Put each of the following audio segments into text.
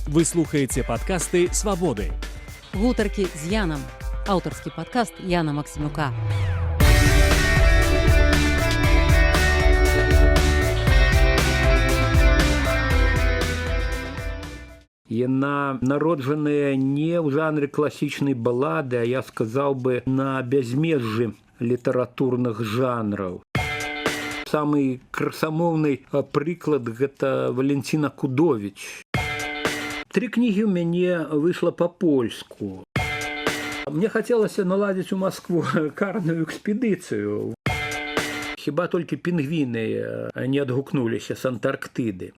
Вы слухаеце падкасты «Свабоды». Гутаркі з Янам. Аўтарскі падкаст Яна Максімюка. Яна народжаная не ў жанры класічнай балады, а я сказаў бы на бязмежжы літаратурных жанраў. Самы красамоўны прыклад гэта Валентина Кудовіч. 3 кнігі ў мяне выйшла па-польску. Мне хацелася наладзіць у Маскву карную экспедыцыю. Хіба толькі пінгвіны не адгукнуліся з Антарктыды.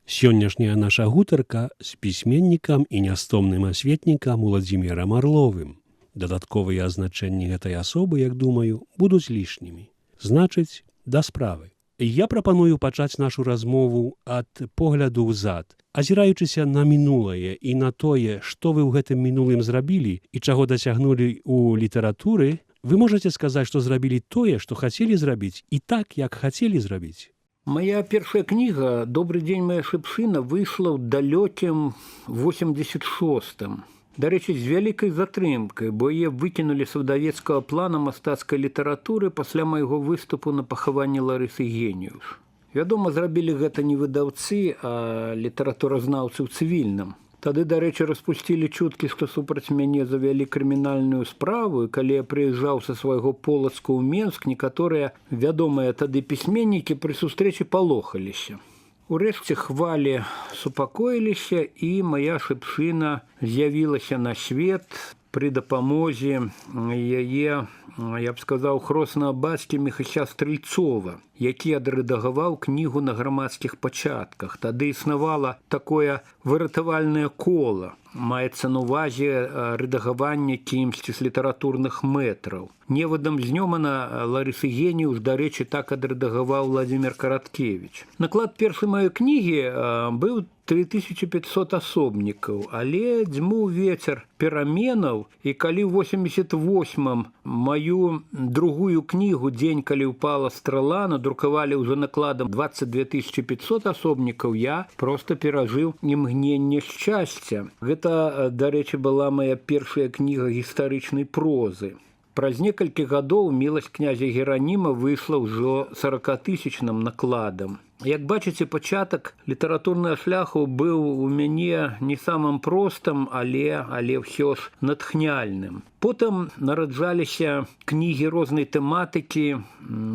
Сённяшняя наша гутарка з пісьменнікам і нястомным асветнікам Уладзімірам Арловым. Дадатковыя азначэнні гэтай асобы, як думаю, будуць лішнімі. Значыць, да справы. Я прапаную пачаць нашу размову ад погляду ўзад, азіраючыся на мінулае і на тое, што вы ў гэтым мінулым зрабілі і чаго дасягнулі ў літаратуры, вы можаце сказаць, што зрабілі тое, што хацелі зрабіць, і так, як хацелі зрабіць. Моя першая кніга «Добрый день, моя шыпшына» выйшла ў далёкім 86-м. Дарэчы, з вялікай затрымкай, бо яе выкінулі з выдавецкага плана мастацкай літаратуры пасля майго выступу на пахаванні Ларысы Геніюш. Вядома, зрабілі гэта не выдаўцы, а літаратуразнаўцы ў цывільным. Тады, дарэчы, распусцілі чуткі, што супраць мяне завялі крымінальную справу, і калі я прыязджаў са свайго Полацка ў Менск, некаторыя вядомыя тады пісьменнікі пры сустрэчы палохаліся. Урэшце хвалі супакоіліся, і моя шыпшына з'явілася на свет пры дапамозе яе, я б сказаў, хроснага бацькі Міхася Стрэльцова, які адрэдагаваў кнігу на грамадскіх пачатках. Тады існавала такое выратавальнае кола. Маецца на ўвазе рэдагаванне кімсьці з літаратурных мэтраў. Невадам знёмана Ларысы Геніюш, дарэчы, так адрэдагаваў Владзімір Караткевіч. Наклад першай маёй кнігі быў 3500 асобнікаў, але дзьмуў вецер пераменаў, і калі ў 88-м маю другую кнігу «Дзень, калі ўпала страла» надрукавалі ўжо накладам 22 500 асобнікаў, я проста перажыў імгненне шчасця. Гэта, дарэчы, была моя першая кніга гістарычнай прозы. Праз некалькі гадоў «Міласць князя Гераніма» выйшла ўжо 40-тысячным накладам. Як бачыце, пачатак літаратурнага шляху быў у мяне не самым простым, але ўсё ж натхняльным. Потым нараджаліся кнігі рознай тэматыкі,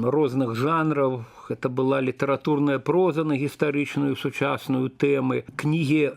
розных жанраў. Гэта была літаратурная проза на гістарычную сучасную тэмы, кнігі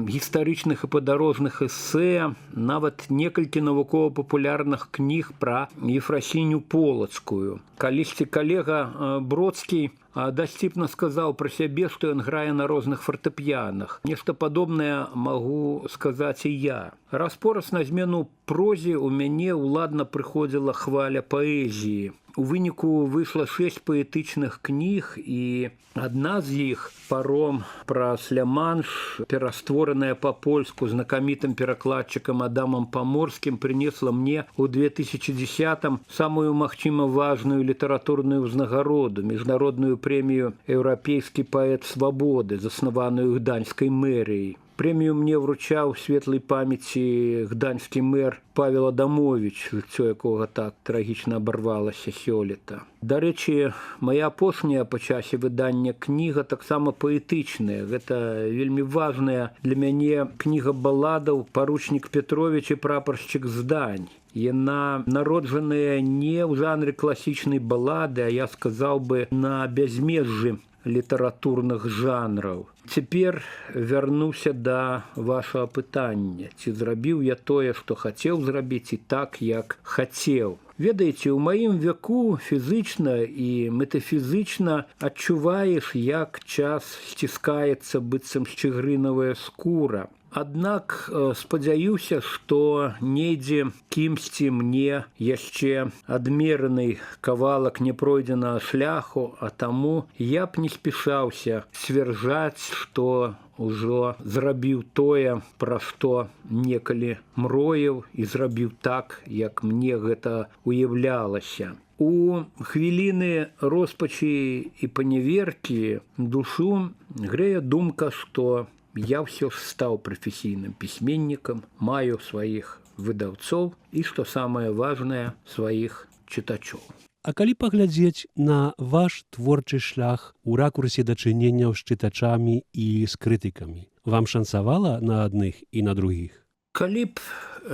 гістарычных і падарожных эсэ, нават некалькі навукова-папулярных кніг пра Ефрасіню Полацкую. Калісьці калега Бродскі дасціпна сказаў пра сябе, што ён грае на розных фартэпіянах. Нешта падобнае магу сказаць і я. Раз-пораз на змену прозе ў мяне ўладна прыходзіла хваля паэзіі. У выніку выйшла 6 паэтычных кніг, і адна з іх «Паром праз Ля-Манш», пераствораная па-польску знакамітым перакладчыкам Адамам Паморскім, прынесла мне ў 2010-м самую, магчыма, важную літаратурную ўзнагароду, міжнародную прэмію «Еўрапейскі паэт свабоды», заснаваную гданьскай мэрыяй. Прэмію мне вручаў светлай памяці гданьскі мэр Павел Адамович, жыццё якога так трагічна абарвалася сёлета. Дарэчы, моя апошняя па часе выдання кніга таксама паэтычная. Гэта вельмі важная для мяне кніга баладаў «Паручнік Петрович і прапаршчык Здань». Яна народжаная не ў жанры класічнай балады, а я сказаў бы на бязмежжы літаратурных жанраў. Цяпер вярнуся да вашага пытання. Ці зрабіў я тое, што хацеў зрабіць, і так, як хацеў? Ведаеце, у маім веку фізычна і метафізычна адчуваеш, як час сціскаецца быццам шчыгрынавая скура. Аднак спадзяюся, што недзе кімсьці мне яшчэ адмераны кавалак няпройдзенага шляху, а таму я б не спяшаўся сцвярджаць, што ўжо зрабіў тое, пра што некалі мроіў, і зрабіў так, як мне гэта уяўлялася. У хвіліны роспачы і паняверкі душу грэе думка, што я ўсё ж стаў прафесійным пісьменнікам, маю сваіх выдаўцоў і, што самае важнае, сваіх чытачоў. А калі паглядзець на ваш творчы шлях у ракурсе дачыненняў з чытачамі і з крытыкамі, вам шанцавала на адных і на другіх? Калі б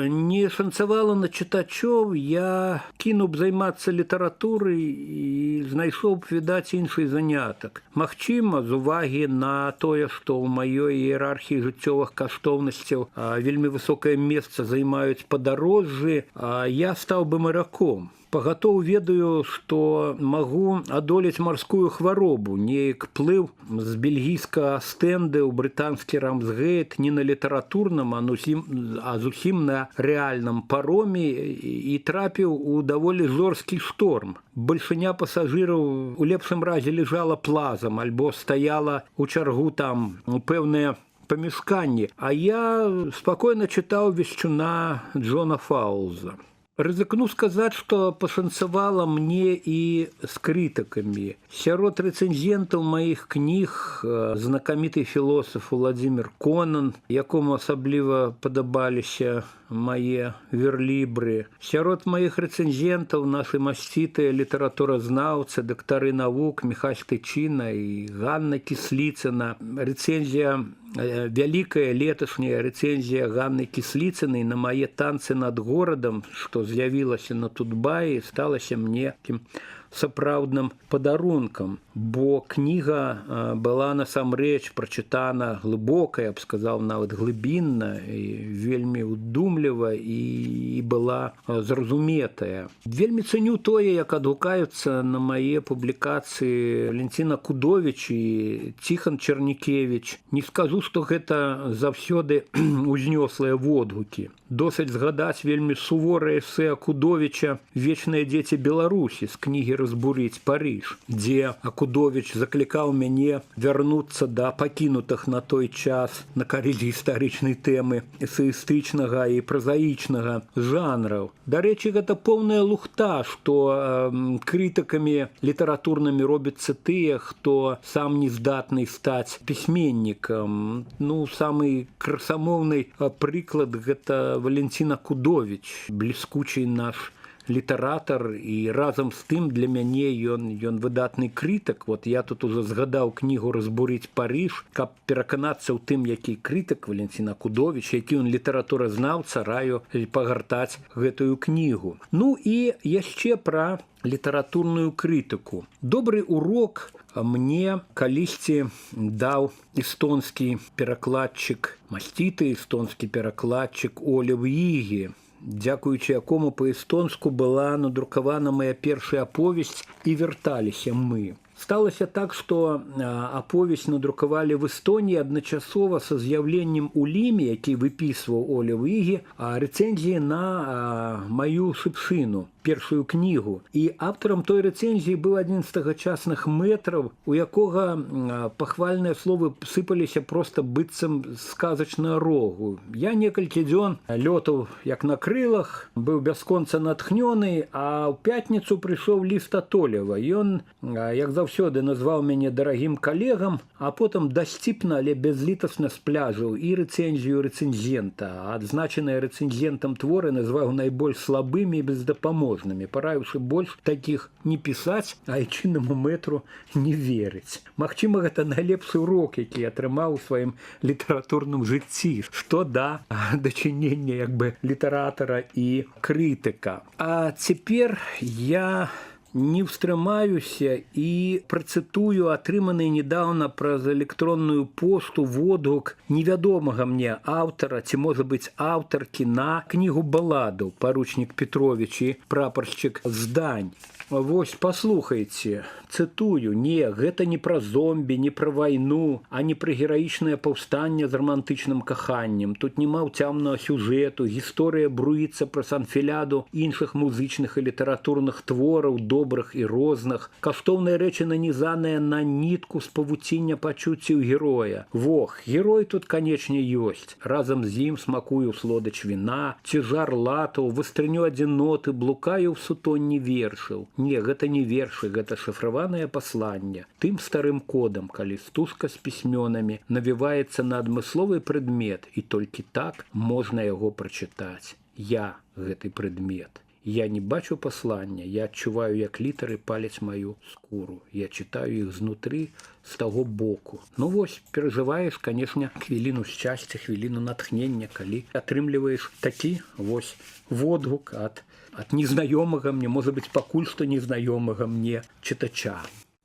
не шанцавала на чытачоў, я кінуў б займацца літаратурай і знайшоў б, відаць, іншы занятак. Магчыма, з увагі на тое, што ў маёй іерархіі жыццёвых каштоўнасцяў вельмі высокае месца займаюць падарожжы, я стаў бы мараком. Пагатоў ведаю, што магу адолець марскую хваробу. Неяк плыў з бельгійскага Астэнды ў брытанскі Рамсгейт не на літаратурным, а зусім на рэальным пароме і трапіў у даволі жорсткі шторм. Бальшыня пасажыраў у лепшым разе лежала плазам альбо стаяла ў чаргу там у пэўныя памяшканні, а я спакойна чытаў вешчуна Джона Фаулза. Рызыкну сказаць, што пашанцавала мне і з крытыкамі. Сярод рэцэнзентаў маіх кніг знакаміты філосаф Владзімір Конан, якому асабліва падабаліся мае верлібры. Сярод маіх рэцэнзентаў нашы масцітыя літаратуразнаўцы, дактары навук Міхась Тычына і Ганна Кісліцына. Рэцэнзія вялікая леташняя рэцэнзія Ганны Кісліцынай на мае танцы над горадам, што з'явілася на Тутбаі, сталася мне такім сапраўдным падарункам, бо кніга была насамрэч прачытана глыбока, я б сказаў, нават глыбінна, і вельмі ўдумліва і была зразуметая. Вельмі цэню тое, як адгукаюцца на мае публікацыі Валентина Кудовіч і Ціхан Чарнікевіч. Не скажу, што гэта заўсёды узнёслыя водгукі. Досыць згадаць вельмі суворае эсэ Акудовіча «Вечныя дзеці Беларусі» з кнігі «Разбурыць Париж», дзе Акудовіч заклікаў мяне вярнуцца да пакінутых на той час на карызе гістарычнай тэмы эсэістычнага і празаічнага жанраў. Дарэчы, гэта поўная лухта, што крытыкамі літаратурнымі робяцца тыя, хто сам не здатны стаць пісьменнікам. Самы красамоўны прыклад гэта Валентина Кудовіч, бліскучы наш літаратар, і разам з тым для мяне ён выдатны крытык. Вот я тут ужо згадаў кнігу «Разбурыць Париж», каб пераканацца ў тым, які крытык Валентина Кудовіч, які ён літаратуразнаўца, раю пагартаць гэтую кнігу. І яшчэ пра літаратурную крытыку. Добры урок мне калісьці даў эстонскі перакладчык, масціты эстонскі перакладчык Олев Ігі, дзякуючы якому па-эстонску была надрукавана мая першая аповесць «І вярталіся мы». Сталася так, што аповесць надрукавалі в Эстонії адначасова са з'яўленнем у Ліме, які выпісваў Олев Ігі, рэцэнзіі на маю шыпшыну, першую кнігу. І аўтарам той рэцэнзіі быў адзін з тагачасных мэтраў, у якога пахвальныя словы сыпаліся проста быццам сказачна рогу. Я некалькі дзён лётаў як на крылах, быў бясконца натхнёны, а ў пятніцу прыйшоў ліст ад Олева. Ён, як заўсёды, назваў мяне дарагім калегам, а потым дасціпна, але бязлітасна спляжыў і рэцэнзію рэцэнзента. Адзначаныя рэцэнзентам творы назваў найбольш слабымі і бездапаможнымі, параіўшы больш такіх не пісаць, а айчыннаму мэтру не верыць. Магчыма, гэта найлепшы урок, які атрымаў у сваім літаратурным жыцці, што да дачынення літаратара і крытыка. А цяпер я не ўстрымаюся і працытую атрыманы недаўна праз электронную пошту водгук невядомага мне аўтара, ці, можа быць, аўтаркі на кнігу баладаў «Паручнік Петрович» і «Прапаршчык Здань». Вось, паслухайце, цытую: «Не, гэта не пра зомбі, не пра вайну, а не пра гераічнае паўстанне з рамантычным каханнем. Тут няма ўцямнага сюжэту, гісторыя бруіцца праз анфіляду іншых музычных і літаратурных твораў, добрых і розных. Каштоўныя рэчы нанізаныя на нітку з павуціння пачуццяў героя. Вох, герой тут, канечне, ёсць. Разам з ім смакую слодач віна, ці жар латаў, выстрыню адзіноты, блукаю ў сутонні вершаў. Не, гэта не вершы, гэта шыфраванае пасланне. Тым старым кодам, калі стужка з пісьмёнамі навіваецца на адмысловы прадмет, і толькі так можна яго прачытаць. Я гэты прадмет. Я не бачу паслання, я адчуваю, як літары паляць маю скуру. Я чытаю іх знутры, з таго боку. Ну вось, перажываеш, канешне, хвіліну шчасця, хвіліну натхнення, калі атрымліваеш такі вось водгук ад незнаёмага мне, можа быць, пакуль што незнаёмага мне чытача.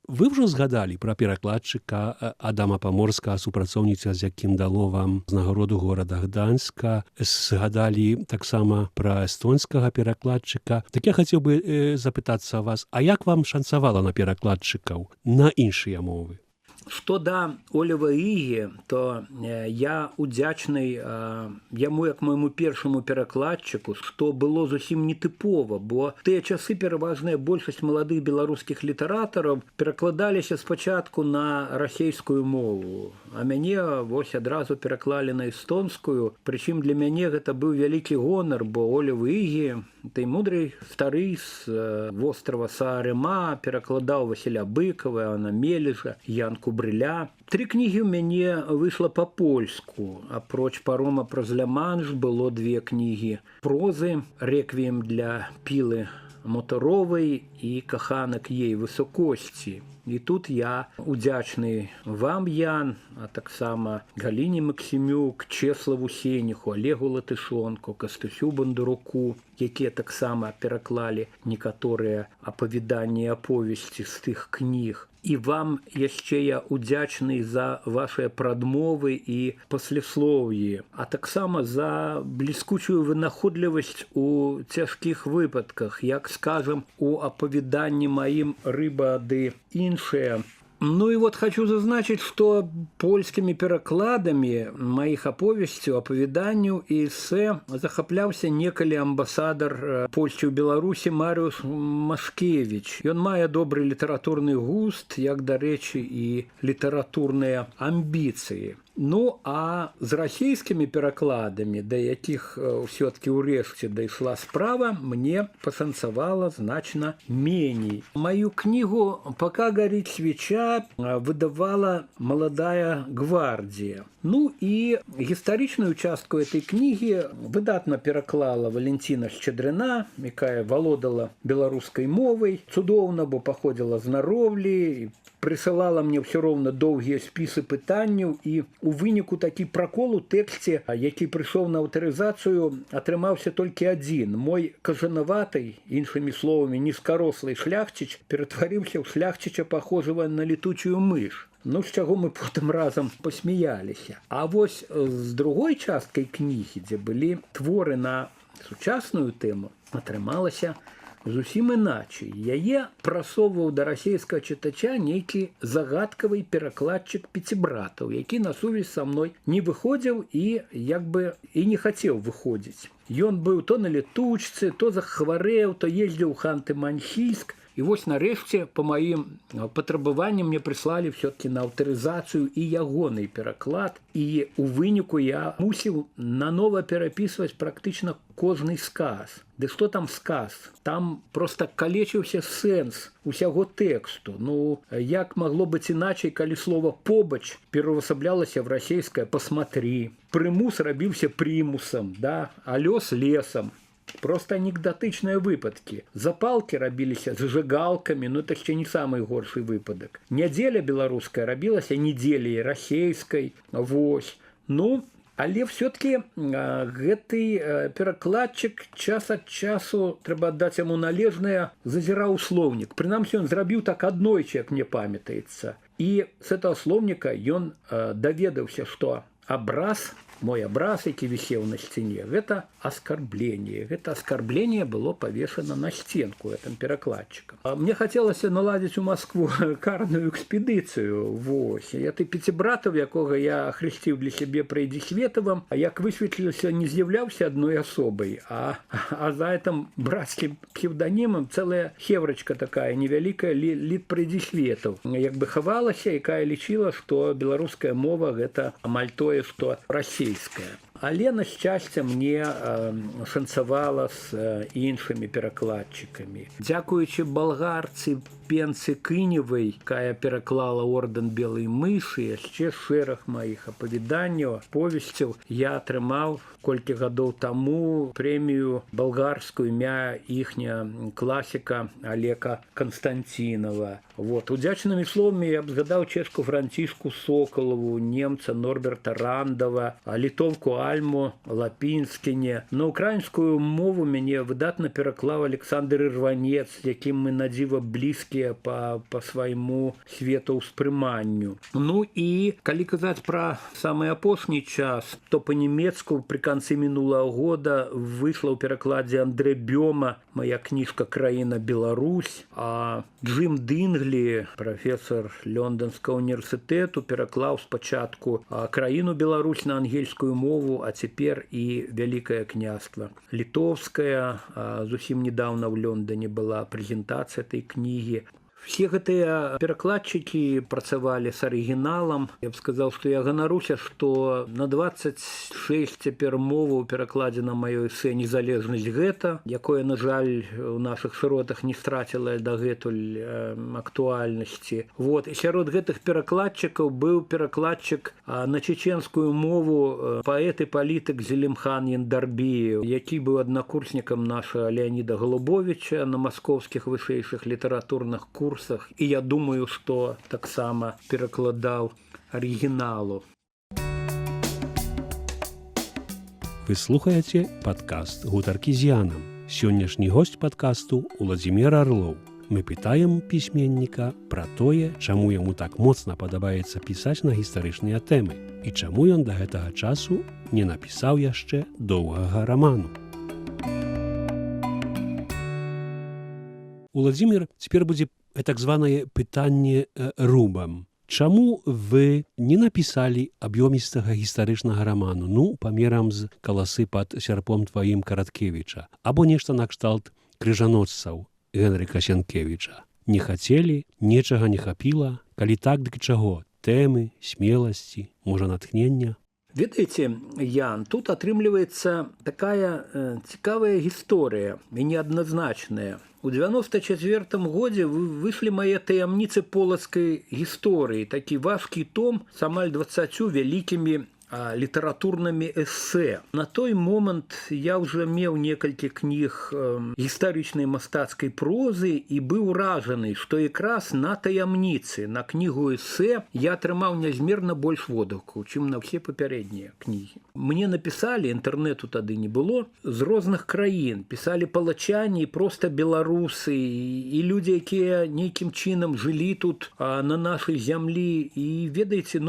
Вы ўжо згадалі пра перакладчыка Адама Паморскага, супрацоўніца з якім дало вам узнагароду горада Гданьска. Згадалі таксама пра эстонскага перакладчыка. Так я хацеў бы запытацца вас, а як вам шанцавала на перакладчыкаў на іншыя мовы? Што да Олева Ігі, то я удзячны яму як майму першаму перакладчыку, што было зусім нетыпова, бо тыя часы пераважная большасць маладых беларускіх літаратараў перакладаліся спачатку на расейскую мову, а мяне вось адразу пераклалі на эстонскую, прычым для мяне гэта быў вялікі гонар, бо Олев Ігі, той мудрый стары з вострава Саарема, перакладаў Васіля Быкова, Анна Мележа, Янку Брыля. 3 кнігі ў мяне выйшла па-польску. Апроч парома праз Ля-Манш было 2 кнігі прозы, рэквіем для Пілы Мотаровай і каханак ей высокосці. І тут я удзячны вам, Ян, а таксама Галіне Максімюк, Чеславу Сеніху, Олегу Латышонку, Кастусю Бондаруку, якія таксама пераклалі некаторыя апавяданні і аповесці з тых кніг. І вам яшчэ я удзячны за вашыя прадмовы і паслеслоўі, а таксама за бліскучую вынаходлівасць у цяжкіх выпадках, як скажам, у апавяданні маім «Рыба ды іншыя». Ну и вот хочу зазначить, что польскими перакладами моих аповесцяў, апавяданняў і эсэ захапляўся некалі амбасадар Польшчы ў Беларусі Марыуш Машкевіч. Ён мае добры літаратурны густ, як, дарэчы, і літаратурныя амбіцыі. Ну, а з расійскімі перакладамі, да якіх ўсё-такі ўрэшце дайшла справа, мне пашанцавала значна меней. Маю кнігу «Пока горит свеча» выдавала «Молодая гвардія». Ну і гістарычную частку этой кнігі выдатна пераклала Валентина Шчадрына, якая валодала беларускай мовай, цудоўна, бо паходзіла з Нароўлі, прысылала мне ўсё роўна доўгія спісы пытанняў, і у выніку такі пракол у тэксце, які прыйшоў на аўтарызацыю, атрымаўся толькі адзін. Мой кажанаваты, іншымі словамі, нізкарослый шляхціч ператварыўся ў шляхціча, пахожага на летучую мыш. Ну, з чаго мы потым разам пасмяяліся. А вось з другой часткай кнігі, дзе былі творы на сучасную тэму, атрымалася зусім іначай. Яе прасоўваў да расейскага чытача нейкі загадкавы перакладчык Пяцібратаў, які на сувязь са мной не выходзіў і як бы і не хацеў выходзіць. Ён быў то на летучцы, то захварэў, то ездзіў у Ханты-Мансійск. І вось нарэшце па маім патрабаванням мне прыслалі ўсё-такі на аўтарызацыю і ягоны пераклад, і у выніку я мусіў нанова перапісваць практычна кожны сказ. Ды што там сказ? Там проста калечыўся сэнс усяго тэксту. Ну, як магло быць іначай, калі слова «побач» пераўвасаблялася в расейскае «посмотри», прымус рабіўся прымусам, да? А лёс лесам. Просто анекдотычныя выпадкі. Запалкі рабіліся зажигалкамі, ну это яшчэ не самы горшы выпадак. Нядзеля беларуская рабілася недзеляй расейскай. Вось. Ну, але все-таки гэты перакладчык час ад часу, трэба аддаць яму належнае, зазіраў слоўнік. Прынамсі, ён зрабіў так аднойчы, як мне памятаецца. І з этого слоўніка ён даведаўся, што абраз, мой абраз, які вісеў на сцяне, гэта аскарбленне. Гэта аскарбленне было павешана на сценку гэтым перакладчыкам. Мне хацелася наладзіць у Маскву карную экспедыцыю. Вось. Я ты Пяцібратаў, якога я ахрысціў для сябе Прайдзісветавым, а як высветлілася, не з'яўляўся адной асобай, а за гэтым брацкім псевданімам цэлая хеврачка такая невялікая Лід Прайдзісветаў. Як бы хавалася, якая лічыла, што беларуская мова гэта амаль тое, што расейская. Але, на шчасце, мне шанцавала з іншымі перакладчыкамі. Дзякуючы балгарцы Пенцы Кыневай, якая пераклала ордэн белай мышы, яшчэ шэраг маіх апавяданняў, повесцяў, я атрымаў колькі гадоў таму прэмію балгарскую імя іхня класіка Алека Константинова. Вот. Удзячнымі словамі я б згадаў чэшку Францішку Соколову, немца Норберта Рандова, літоўку Альму Лапінскіне. На украінскую мову мяне выдатна пераклаў Александр Ірванец, якім мы надзіва блізкія па свайму светаўспрыманню. Ну і калі казаць пра самы апошні час, то па-нямецку пры канцы мінулага года выйшла ў перакладзе Андре Бёма моя кніжка «Краіна Беларусь», а Джим Динглі, прафесор Лондонскага універсітэту, пераклаў спачатку «Краіну Беларусь» на ангельскую мову, а цяпер і Вялікае княства літоўскае. Зусім недавно ў Лондоне была прэзентацыя этой кнігі. Все гэтыя перакладчыкі працавалі з арыгіналам. Я б сказаў, што я ганаруся, што на 26 цяпер моваў перакладзена маё эсэ «Незалежнасць гэта», якое, на жаль, у нашых шыротах не страціла дагэтуль актуальнасці. Вот. І сярод гэтых перакладчыкаў быў перакладчык на чеченскую мову паэт і палітык Зелимхан Яндарбиев, які быў аднакурснікам нашага Леаніда Голубовича на маскоўскіх вышэйшых літаратурных курсах. І я думаю, што таксама перакладаў арыгіналу. Вы слухаеце падкаст «Гутаркі з Янам». Сённяшні госць падкасту Уладзімір Арлоў. Мы пытаем пісьменніка пра тое, чаму яму так моцна падабаецца пісаць на гістарычныя тэмы і чаму ён да гэтага часу не напісаў яшчэ доўгага раману. Уладзімір, цяпер будзе так званае пытанне рубам. Чаму вы не напісалі аб'ёмістага гістарычнага раману, памерам з «Каласы пад сярпом тваім» Караткевіча, або нешта накшталт «Крыжаносцаў» Генрыка Сенкевіча? Не хацелі, нечага не хапіла? Калі так, дык чаго? Тэмы, смеласці, можа, натхнення? Ведаеце, Ян, тут атрымліваецца такая цікавая гісторыя і неадназначная. У 94 годзе выйшлі мае таямніцы полацкай гісторыі, такі важкі том з амаль 20 вялікімі літаратурнымі эсэ. На той момант я ўжо меў некалькі кніг гістарычнай мастацкай прозы і быў уражаны, што якраз на таямніцы, на кнігу эсэ я атрымаў нязмерна больш водгукаў, чым на ўсе папярэднія кнігі. Мне напісалі, інтэрнэту тады не было, з розных краін. Пісалі палачане і проста беларусы, і людзі, якія нейкім чынам жылі тут на нашай зямлі. І ведаеце,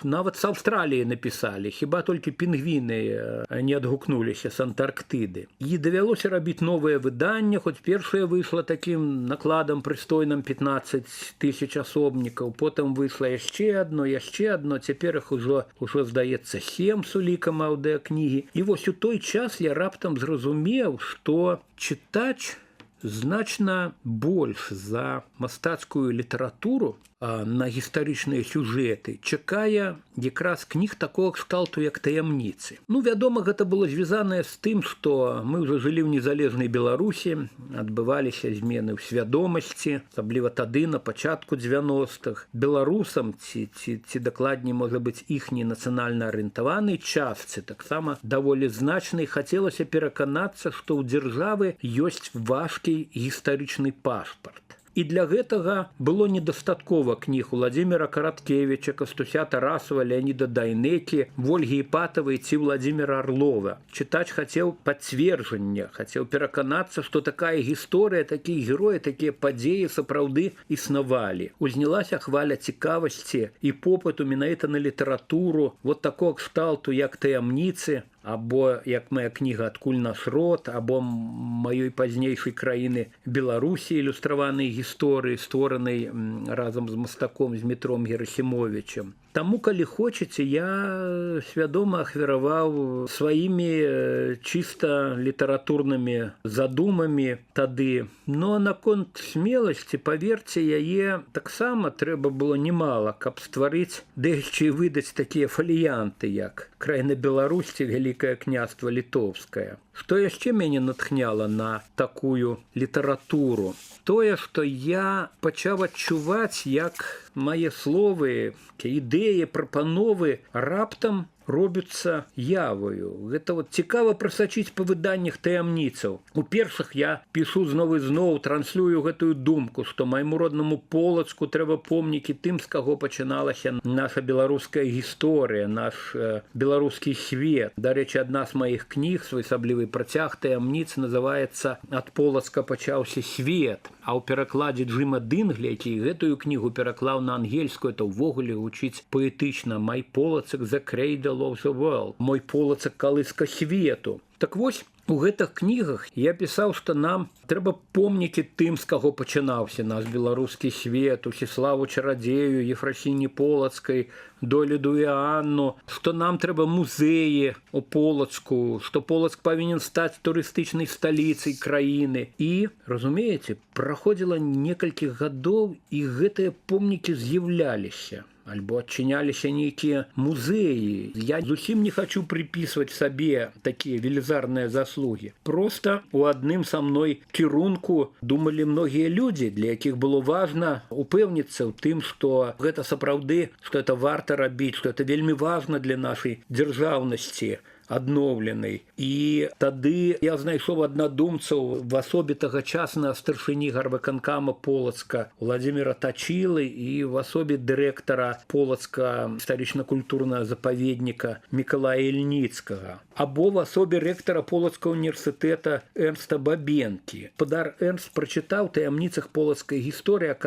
нават з Аўстраліі напісалі. Хіба толькі пінгвіны не адгукнуліся з Антарктыды. І давялося рабіць новае выданне, хоць першае выйшла такім накладам прыстойным 15 000 асобнікаў, потым выйшла яшчэ адно, цяпер іх ужо здаецца 7 з улікам аўдыакнігі. І вось у той час я раптам зразумеў, што чытач значна больш за мастацкую літаратуру на гістарычныя сюжэты чакае якраз кніг такога кшталту, як таямніцы. Вядома, гэта было звязанае з тым, што мы ўжо жылі ў незалежнай Беларусі, адбываліся змены ў свядомасці, асабліва тады, на пачатку 90-х. Беларусам, ці дакладней, можа быць, іхняй нацыянальна арыентаванай частцы, таксама даволі значнай, хацелася пераканацца, што ў дзяржавы ёсць важкі гістарычны пашпарт. І для гэтага было недастаткова кніг Уладзіміра Караткевіча, Кастуся Тарасова, Леаніда Дайнекі, Вольгі Іпатавай ці Уладзіміра Арлова. Чытач хацеў пацверджання, хацеў пераканацца, што такая гісторыя, такія героі, такія падзеі сапраўды існавалі. Узнялася хваля цікавасці і попыту менавіта на літаратуру вот такого кшталту, як таямніцы, або як моя кніга «Адкуль наш род», або маёй пазнейшай краіны Беларусі ілюстраванай гісторыі, створанай разам з мастаком Змітром Герасімовічем. Таму, калі хочаце, я свядома ахвяраваў сваімі чыста літаратурнымі задумамі тады. Но наконт смеласці, паверце, яе таксама трэба было немало, каб стварыць, ды яшчэ і выдаць такія фаліянты, як «Краіна Беларусі, Вялікае княства Літоўскае». Што яшчэ мяне натхняла на такую літаратуру? Тое, што я пачаў адчуваць, як мае словы, ідэі, прапановы раптам робяцца явою. Гэта вот цікава прасачыць па выданнях таямніцаў. У першых я пішу зноў і зноў, транслюю гэтую думку, што майму роднаму Полацку трэба помнікі тым, з каго пачыналася наша беларуская гісторыя, наш беларускі свет. Дарэчы, адна з маіх кніг, своеасаблівы працяг таямніц, называецца «Ад Полацка пачаўся свет». А ў перакладзе Джима Дынглі, які гэтую кнігу пераклаў на ангельскую, это ўвогуле гучыць паэтычна «My Polacek, the cradle of the world», «Мой Полацак, калыска свету». Так вось, у гэтых кнігах я пісаў, што нам трэба помнікі тым, з каго пачынаўся наш беларускі свет, Усіславу Чарадзею, Ефрасіні Полацкай, Доліду і Анну, што нам трэба музеі у Полацку, што Полацк павінен стаць турыстычнай сталіцай краіны. І, разумееце, праходзіла некалькі гадоў, і гэтыя помнікі з'яўляліся. Альбо адчыняліся нейкія музеі. Я зусім не хачу прыпісваць сабе такія велізарныя заслугі. Проста у адным са мной кірунку думалі многія людзі, для якіх было важна упэўніцца ў тым, што гэта сапраўды, што это варта рабіць, што это вельмі важна для нашай дзяржаўнасці адноўленай. І тады я знайшоў аднадумцаў в асобе тагачаснага старшыні гарвыканкама Полацка Владзіміра Тачылы і в асобе дырэктара Полацка гістарычна-культурнага запаведніка Мікалая Ільніцкага. Або в асобе рэктара Полацкага універсітэта Эрнста Бабенкі. Падар Эрнст прачытаў таямніцах полацкай гісторыі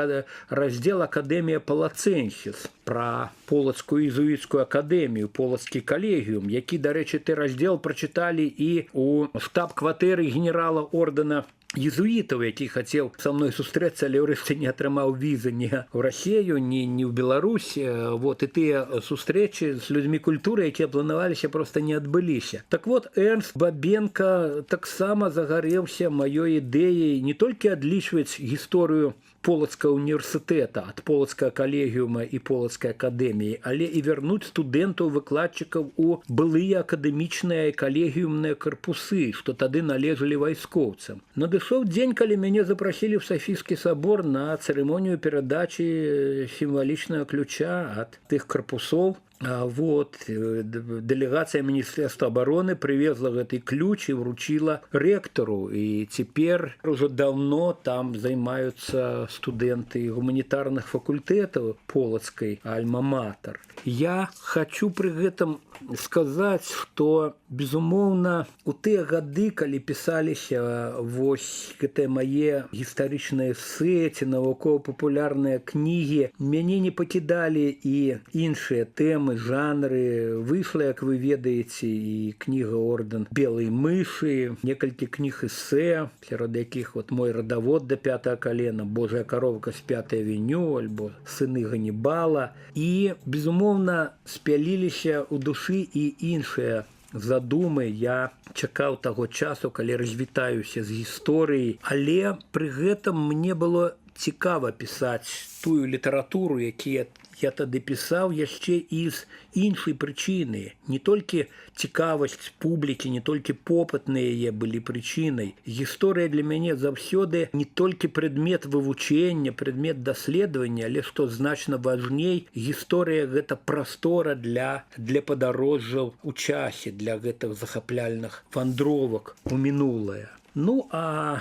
раздзел «Акадэмія Палацэнсіс» пра Полацкую езуіцкую акадэмію, Полацкі калегіум, які, дарэчы, раздзел прачыталі і у штаб-кватэры генерала ордэна езуітаў, які хацеў са мной сустрэцца, але ўрэшце не атрымаў візы ні ў Расію, ні ў Беларусь. Вот, і тыя сустрэчы з людзьмі культуры, якія планаваліся, проста не адбыліся. Так вот, Эрнст Бабенка таксама загарэўся маёй ідэяй не толькі адлічваць гісторыю Полацкага універсітэта, ад Полацкага калегіума і Полацкай акадэміі, але і вярнуць студэнтаў-выкладчыкаў у былыя акадэмічныя і калегіумныя карпусы, што тады належалі вайскоўцам. Надышоў дзень, калі мяне запрасілі ў Сафійскі сабор на цырымонію перадачы сімвалічнага ключа ад тых карпусоў. Вот, дэлегацыя Міністэрства абароны привезла гэты ключ і вручила рэктару. І цяпер ужо даўно там займаюцца студэнты гуманітарных факультэтаў Полацкай альма-матэр. Я хочу пры гэтым сказаць, што, безумоўна, у тыя гады, калі пісаліся вось гэтыя мае гістарычныя эсэ ці навукова-папулярныя кнігі, мяне не пакідалі і іншыя тэмы, жанры. Выйшла, як вы ведаеце, і кніга «Ордэн белай мышы», некалькі кніг эсэ, сярод якіх вот «Мой радавод да пятага калена», «Божая каровка з пятай авеню» альбо «Сыны Ганнібала». І, безумоўна, спяліліся ў душы і іншыя задумы. Я чакаў таго часу, калі развітаюся з гісторыяй, але пры гэтым мне было цікава пісаць тую літаратуру, якія я тады пісаў, яшчэ і з іншай прычыны. Не толькі цікавасць публікі, не толькі попыт на яе былі прычынай. Гісторыя для мяне заўсёды не толькі прадмет вывучэння, прадмет даследавання, але, што значна важней, гісторыя – гэта прастора для падарожжаў у часе, для гэтых захапляльных вандровак у мінулае. Ну, а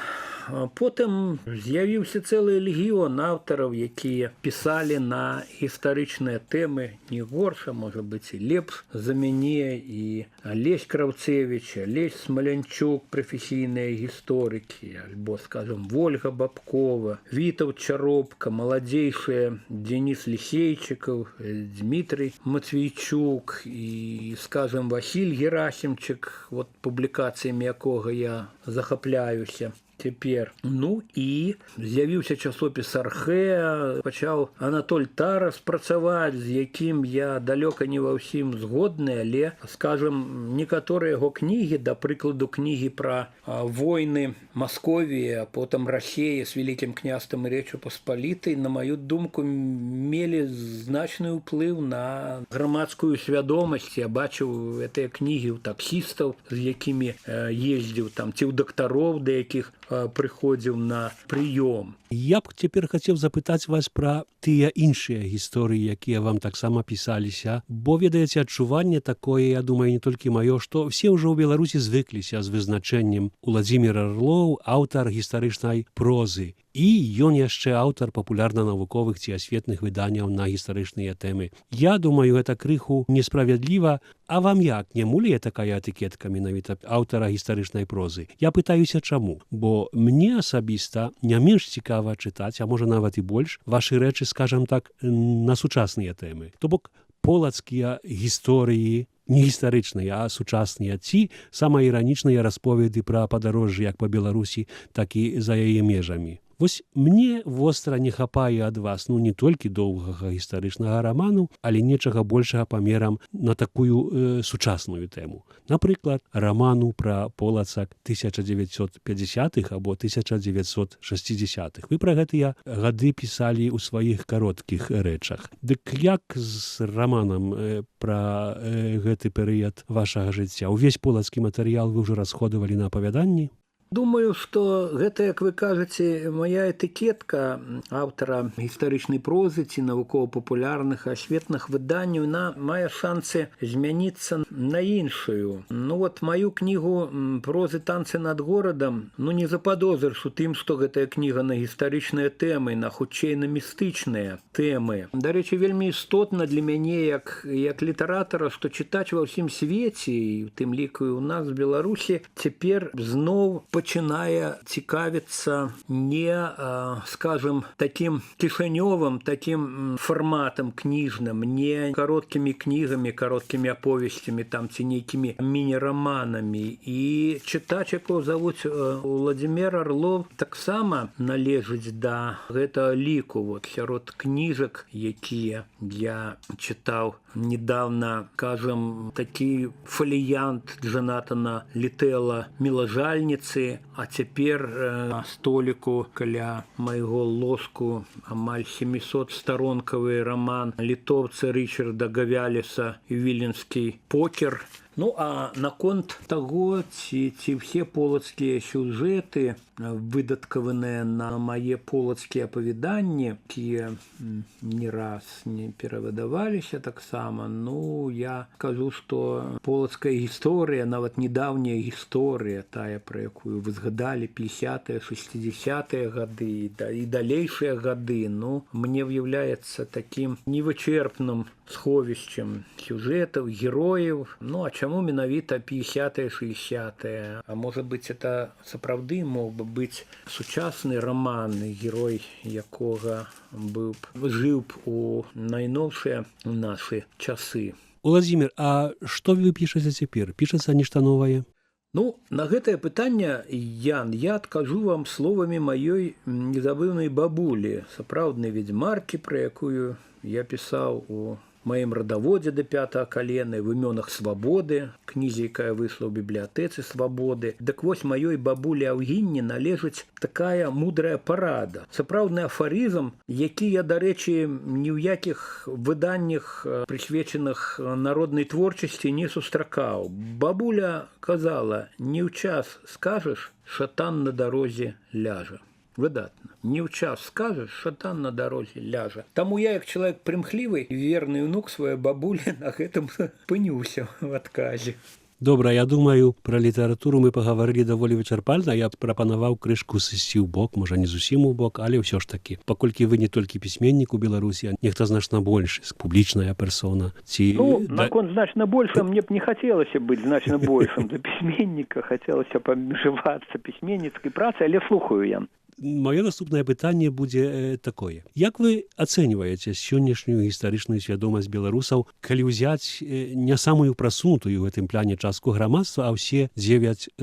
потым з'явіўся цэлы легіён аўтараў, якія пісалі на гістарычныя тэмы не горш, а можа быць і лепш за мяне, і Алесь Краўцевіч, Алесь Смалянчук, прафесійныя гісторыкі, альбо, скажем, Вольга Бабкова, Вітаўт Чаропка, маладзейшыя Денис Лісейчыкаў, Дмітрый Матвейчук і, скажем, Васіль Герасімчык, вот публікацыямі якога я захапляюся. цяпер. Ну і з'явіўся часопіс «Архэ», пачаў Анатоль Тарас працаваць, з якім я далёка не ва ўсім згодны, але, скажем, некаторыя яго кнігі, да прыкладу кнігі пра войны Масковіі, а потым Расеі з Вялікім княствам і Рэччу Паспалітай, на маю думку, мелі значны ўплыў на грамадскую свядомасць. Я бачыў гэтыя кнігі ў таксістаў, з якімі ездзіў там, ці ў дактароў, да якіх прыходзіў на прыём. Я б цяпер хацеў запытаць вас пра тыя іншыя гісторыі, якія вам таксама пісаліся, бо, ведаеце, адчуванне такое, я думаю, не толькі маё, што все ўжо ў Беларусі звыкліся з вызначэннем Уладзімір Арлоў, аўтар гістарычнай прозы. І ён яшчэ аўтар папулярна-навуковых ці асветных выданняў на гістарычныя тэмы. Я думаю, гэта крыху несправядліва. А вам як, не мулее такая этыкетка менавіта аўтара гістарычнай прозы? Я пытаюся, чаму? Бо мне асабіста не менш цікава чытаць, а можа нават і больш, вашы рэчы, скажам так, на сучасныя тэмы. То бок полацкія гісторыі, не гістарычныя, а сучасныя, ці самаіранічныя расповеды пра падарожжы як па Беларусі, так і за яе межамі. Вось мне востра не хапае ад вас, не толькі доўгага гістарычнага раману, але нечага большага памерам на такую сучасную тэму. Напрыклад, раману пра полацак 1950-х або 1960-х. Вы пра гэтыя гады пісалі ў сваіх кароткіх рэчах. Дык як з раманам пра гэты перыяд вашага жыцця? Увесь полацкі матэрыял вы ўжо расходавалі на апавяданні? Думаю, што гэта, як вы кажаце, моя этыкетка аўтара гістарычнай прозы ці навукова-папулярных асветных выданняў, яна мае шансы змяніцца на іншую. Маю кнігу прозы «Танцы над горадам» не западозрыш у тым, што гэтая кніга на гістарычныя тэмы, на хутчэй на містычныя тэмы. Дарэчы, вельмі істотна для мяне, як літаратара, што чытач ва ўсім свеце, і у тым ліку і ў нас, в Беларусі, цяпер зноў пачынае цікавіцца не, скажем, таким кішанёвым, таким фарматам кніжным, не кароткімі кнігамі, кароткімі аповесцямі там, ці нейкімі міні-раманамі. І чытач, якого завуць Уладзімір Арлоў, таксама належыць да гэтага ліку. Сярод кніжак, якія я чытаў недавно, кажам, такі фаліянт Джанатана Літэла «Мілажальніцы», а цяпер на століку каля майго ложку амаль 700-старонкавы раман літоўца Рычарда Гавяліса «Віленскі покер». А наконт таго, ці ўсе полацкія сюжэты, выдаткаваныя на мае полацкія апавяданні, якія не раз не перавыдаваліся таксама, я кажу, што полацкая гісторыя, нават недаўняя гісторыя, тая, пра якую вы згадалі, 50-е, 60-е гады і далейшыя гады, мне ўяўляецца такім невычэрпным сховішчам сюжэтаў, герояў. А чаму менавіта 50-е, 60-е? А можа быць, это сапраўды мог бы быць сучасны раман, герой якога жыў б у найноўшыя нашы часы. Уладзімір, а што вы пішаце цяпер? Пішацца нешта новае? На гэтае пытанне, Ян, я адкажу вам словамі маёй незабыўнай бабулі, сапраўднай ведзьмаркі, пра якую я пісаў у маім радаводзе да 5-го калена, в імёнах свабоды, кнізе, якая выйшла ў бібліятэцы свабоды. Дык вось маёй бабулі Аўгінні належыць такая мудрая парада. Сапраўдны афарызм, які я, дарэчы, ні ў якіх выданнях, прысвечаных народнай творчасці, не сустракаў. Бабуля казала: «Не ў час скажаш, шатан на дарозе ляжа». Выдатна. Не ў час скажаш, шатан на дарозе ляжа. Таму я, як чалавек прымхлівы, верны ўнук сваёй бабулі, на гэтым спыніўся в адказе. Добра, я думаю, пра літаратуру мы пагаварылі даволі вычарпальна. Я прапанаваў крышку сысці ў бок, можа не зусім у бок, але ўсё ж такі. Паколькі вы не толькі пісьменнік у Беларусі, а нехта значна больш, публічная персона. Наконт значна больше, мне б не хацелася быць значна большым за пісьменніка, хацелася б абмежавацца пісьменніцкай працай, але слухаю я. Маё наступнае пытанне будзе такое. Як вы ацэньваеце сённяшнюю гістарычную свядомасць беларусаў, калі ўзяць не самую прасунутую ў гэтым пляне частку грамадства, а ўсе 9,5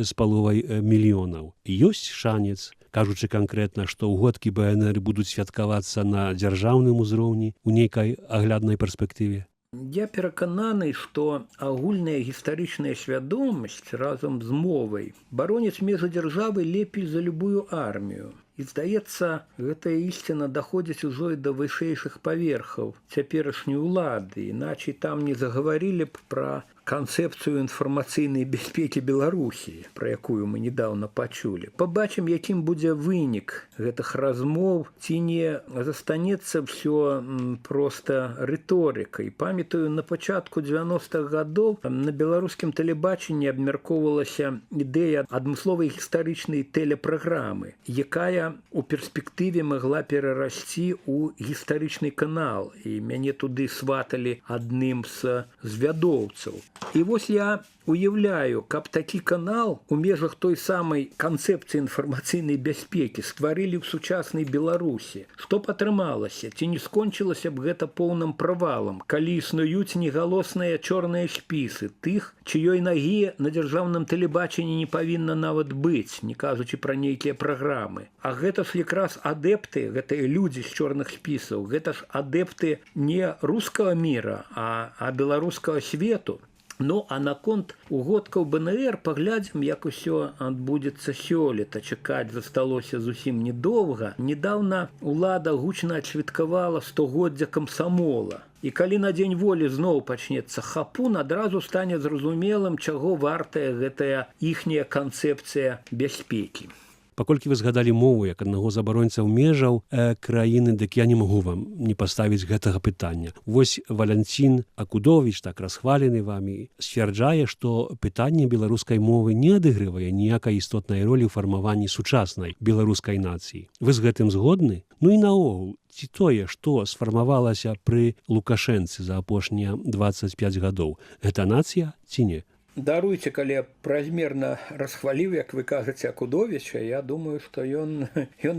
мільёнаў? Ёсць шанец, кажучы канкрэтна, што ўгодкі БНР будуць святкавацца на дзяржаўным узроўні ў нейкай агляднай перспектыве? Я перакананы, што агульная гістарычная свядомасць разам з мовай бароніць межы дзяржавы лепей за любую армію. І, здаецца, гэтая ісціна даходзіць ужо і да вышэйшых паверхаў цяперашняй улады, іначай там не загаварылі б пра канцэпцыю інфармацыйнай бяспекі Беларусі, пра якую мы недавно пачулі. Пабачым, якім будзе вынік гэтых размоў, ці не застанецца ўсё проста рыторыкай. Памятаю, на пачатку 90-х гадоў на беларускім тэлебачанні абмяркоўвалася ідэя адмысловай гістарычнай тэлепраграмы, якая у перспектыве магла перарасці ў гістарычны канал, і мяне туды сваталі адным з вядоўцаў. І вось я уяўляю, каб такі канал у межах той самай канцэпцыі інфармацыйнай бяспекі стварылі ў сучаснай Беларусі. Што б атрымалася? Ці не скончылася б гэта поўным правалам, калі існуюць негалосныя чорныя спісы тых, чыёй нагі на дзяржаўным тэлебачанні не павінна нават быць, не кажучы пра нейкія праграмы. А гэта ж якраз адэпты, гэтыя людзі з чорных спісаў, гэта ж адэпты не рускага міра, а беларускага свету. Ну, а наконт угодкаў БНР паглядзім, як усё адбудзецца сёлета. Чакаць засталося зусім недоўга. Недаўна ўлада гучна адсвяткавала 100годдзя камсамола. І калі на дзень волі зноў пачнецца хапун, адразу стане зразумелым, чаго вартая гэтая іхняя канцэпцыя бяспекі. Паколькі вы згадалі мову як аднаго з абаронцаў межаў краіны, дык я не магу вам не паставіць гэтага пытання. Вось Валянцін Акудовіч, так расхвалены вамі, сцвярджае, што пытанне беларускай мовы не адыгрывае ніякай істотнай ролі ў фармаванні сучаснай беларускай нацыі. Вы з гэтым згодны? Ну і наогул, ці тое, што сфармавалася пры Лукашэнцы за апошнія 25 гадоў, гэта нацыя ці не? Даруйце, калі я празмерна расхваліў, як вы кажаце, Акудовіча, я думаю, што ён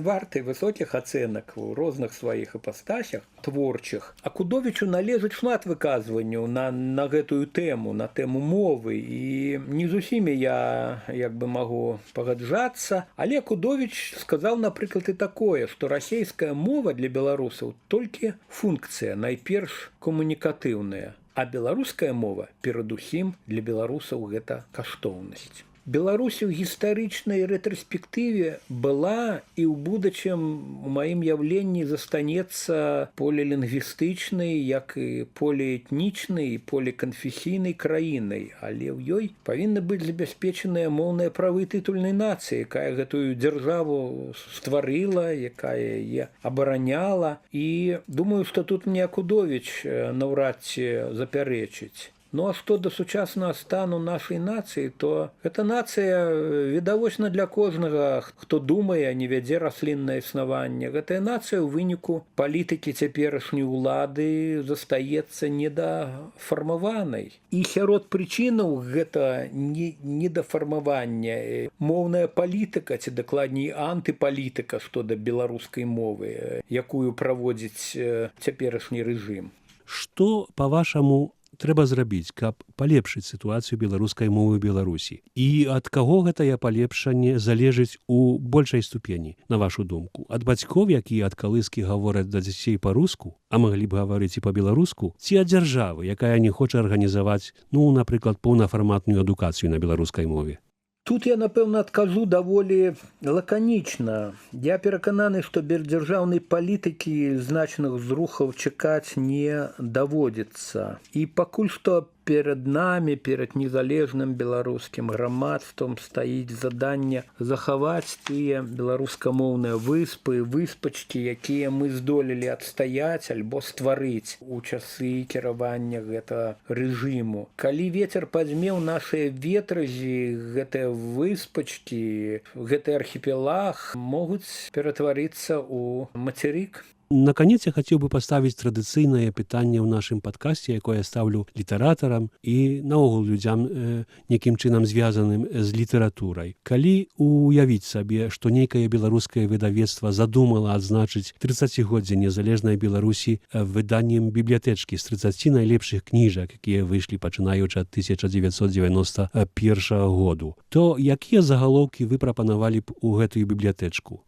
варты высокіх ацэнак у розных сваіх іпастасях творчых. Акудовічу належыць шмат выказванняў на гэтую тэму, на тэму мовы, і не з усімі я як бы магу пагаджацца, але Акудовіч сказаў, напрыклад, і такое, што расейская мова для беларусаў толькі функцыя, найперш камунікатыўная. А беларуская мова, перадусім, для беларусаў гэта каштоўнасць. Беларусь у гістарычнай рэтраспектыве была і ў будучым у маім яўленні застанецца полілінгвістычнай, як і поліэтнічнай і поліканфесійнай краінай, але ў ёй павінны быць забяспечаныя моўныя правы тытульнай нацыі, якая гэтую дзяржаву стварыла, якая яе абараняла. І думаю, што тут мне Акудовіч наўрад ці запярэчыць. Ну, а што да сучаснага стану нашай нацыі, то гэта нацыя відавочна для кожнага, хто думае, не вядзе расліннае існаванне. Гэтая нацыя ў выніку палітыкі цяперашняй улады застаецца недафармаванай. І сярод прычынаў гэта недафармавання. Моўная палітыка, ці дакладней антыпалітыка, што да беларускай мовы, якую праводзіць цяперашні рэжым. Што, па-вашаму, трэба зрабіць, каб палепшыць сітуацыю беларускай мовы ў Беларусі? І ад каго гэтае палепшанне залежыць у большай ступені, на вашу думку? Ад бацькоў, якія ад калыскі гавораць да дзяцей па-руску, а маглі б гаварыць і па-беларуску, ці ад дзяржавы, якая не хоча арганізаваць, напрыклад, поўнафарматную адукацыю на беларускай мове? Тут я, напэўна, адкажу даволі лаканічна. Я перакананы, што без дзяржаўнай палітыкі значных зрухаў чакаць не даводзіцца. І пакуль што перад намі, перад незалежным беларускім грамадствам стаіць заданне захаваць тыя беларускамоўныя выспы, выспачкі, якія мы здолелі адстаяць альбо стварыць у часы кіравання гэтага рэжыму. Калі вецер падзьме ў нашыя ветразі, гэтыя выспачкі, гэты архіпелаг могуць ператварыцца ў мацерык. Наконец, я хотел бы поставить традыцыйнае пытанне ў нашым падкасце, якое я ставлю літаратарам і наогул людзям некім чынам звязаным з літаратурай. Калі уявіць сабе, што нейкае беларускае выдавецтва задумала адзначыць 30годдзе незалежнай Беларусі выданнем бібліятэчкі з 30 найлепшых кніжак, якія выйшлі пачынаючы ад 1991 году, то якія загалоўкі вы прапанавалі б у гэтую бібліятэчку?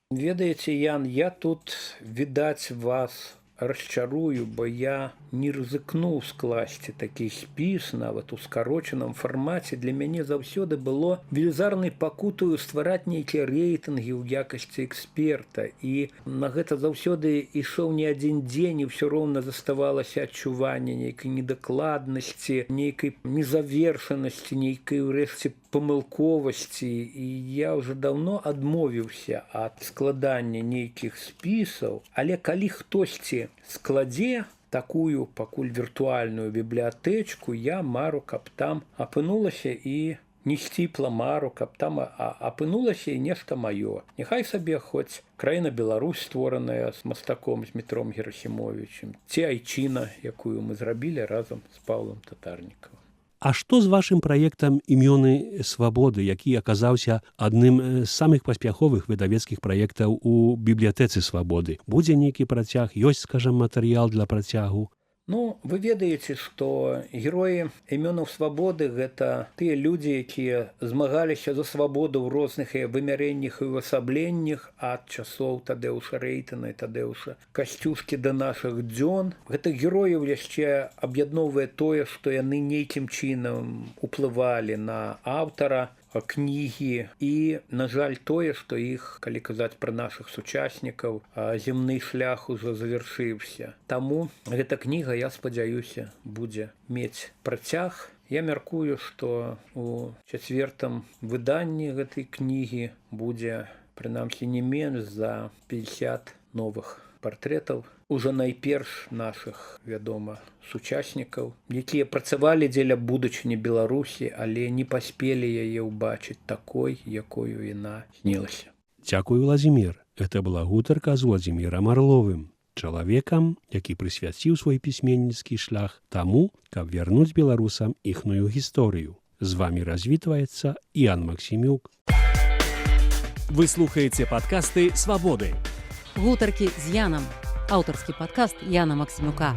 Ведаеце, Ян, я тут, відаць, вас расчарую, бо я не рызыкнуў скласці такі спіс, нават у скарочаным фармаце. Для мяне заўсёды было велізарнай пакутаю ствараць нейкія рэйтынгі ў якасці эксперта. І на гэта заўсёды ішоў не адзін дзень, і ўсё роўна заставалася адчуванне нейкай недакладнасці, нейкай незавершанасці, нейкай урэшце памылковасці. І я ўжо даўно адмовіўся ад складання нейкіх спісаў, але калі хтосьці складзе такую пакуль віртуальную бібліятэчку, я мару, каб там апынулася і не сціпла мару, каб там апынулася і нешта маё. Няхай сабе хоць краіна Беларусь, створаная з мастаком, з Метром Герасімовічем, ці айчына, якую мы зрабілі разам з Паўлам Татарнікавым. А што з вашым праектам «Імёны свабоды», які аказаўся адным з самых паспяховых выдавецкіх праектаў у бібліятэцы свабоды? Будзе нейкі працяг, ёсць, скажам, матэрыял для працягу? Ну, вы ведаеце, што героі імёнаў свабоды – гэта тыя людзі, якія змагаліся за свабоду ў розных вымярэннях і ўвасабленнях ад часоў Тадэуша Рэйтана і Тадэуша Касцюшкі да нашых дзён. Гэтых герояў яшчэ аб'ядноўвае тое, што яны нейкім чынам уплывалі на аўтара кнігі і, на жаль, тое, што іх, калі казаць пра нашых сучаснікаў, земны шлях ужо завяршыўся. Таму гэта кніга, я спадзяюся, будзе мець працяг. Я мяркую, што у 4-м выданні гэтай кнігі будзе, прынамсі, не менш за 50 новых партрэтаў, ужо найперш нашых, вядома, сучаснікаў, якія працавалі дзеля будучыні Беларусі, але не паспелі яе ўбачыць такой, якою яна снілася. Дзякую, Владзімір. Гэта была гутарка з Владзімірам Арловым, чалавекам, які прысвяціў свой пісьменніцкі шлях таму, каб вярнуць беларусам іхную гісторыю. З вамі развітваецца Ян Максімюк. Вы слухаеце падкасты «Свабоды». Гутаркі з Янам. Аўтарскі падкаст Яна Максімюка.